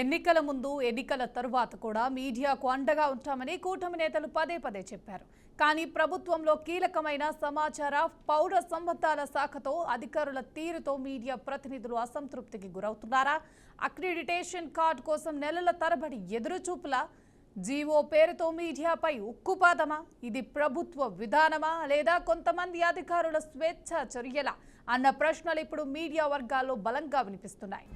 ఎన్నికల ముందు ఎన్నికల తరువాత కూడా మీడియాకు అండగా ఉంటామని కూటమి నేతలు పదే పదే చెప్పారు. కానీ ప్రభుత్వంలో కీలకమైన సమాచార పౌర సంబంధాల శాఖతో అధికారుల తీరుతో మీడియా ప్రతినిధులు అసంతృప్తికి గురవుతున్నారా? అక్రిడిటేషన్ కార్డు కోసం నెలల తరబడి ఎదురుచూపుల జీవో పేరుతో మీడియాపై ఉక్కుపాదమా? ఇది ప్రభుత్వ విధానమా లేదా కొంతమంది అధికారుల స్వేచ్ఛ చర్యలా అన్న ప్రశ్నలు ఇప్పుడు మీడియా వర్గాల్లో బలంగా వినిపిస్తున్నాయి.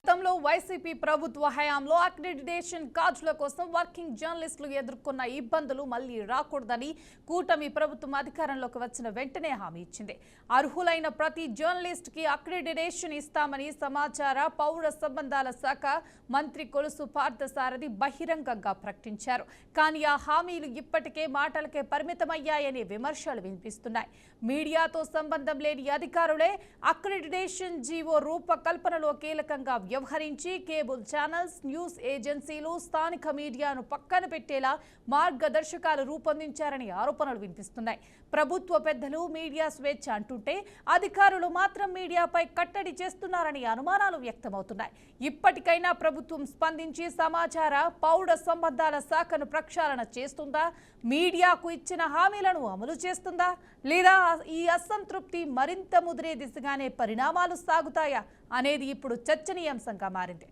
గతంలో వైసీపీ ప్రభుత్వ హయాంలో అక్రిడిటేషన్ కార్డుల కోసం వర్కింగ్ జర్నలిస్టులు ఎదుర్కొన్న ఇబ్బందులు మళ్లీ రాకూడదని కూటమి ప్రభుత్వం అధికారంలోకి వచ్చిన వెంటనే హామీ ఇచ్చింది. అర్హులైన ప్రతి జర్నలిస్ట్ కి అక్రిడిటేషన్ ఇస్తామని సమాచార పౌర సంబంధాల శాఖ మంత్రి కొలుసు పార్థసారథి బహిరంగంగా ప్రకటించారు. కానీ ఆ హామీలు ఇప్పటికే మాటలకే పరిమితమయ్యాయనే విమర్శలు వినిపిస్తున్నాయి. మీడియాతో సంబంధం లేని అధికారులే అక్రిడిటేషన్ జీవో రూపకల్పనలో కీలకంగా వ్యవహరించి కేబుల్ ఛానల్స్, న్యూస్ ఏజెన్సీలు, స్థానిక మీడియాను పక్కన పెట్టేలా మార్గదర్శకాలు రూపొందించారని ఆరోపణలు వినిపిస్తున్నాయి. ప్రభుత్వ పెద్దలు మీడియా స్వేచ్ఛ అంటుంటే అధికారులు మాత్రం మీడియాపై కట్టడి చేస్తున్నారని అనుమానాలు వ్యక్తమవుతున్నాయి. ఇప్పటికైనా ప్రభుత్వం స్పందించి సమాచార పౌర సంబంధాల శాఖను ప్రక్షాళన చేస్తుందా? మీడియాకు ఇచ్చిన హామీలను అమలు చేస్తుందా? లేదా ఈ అసంతృప్తి మరింత ముదిరే దిశగానే పరిణామాలు సాగుతాయా అనేది ఇప్పుడు చర్చనీయాంశంగా మారింది.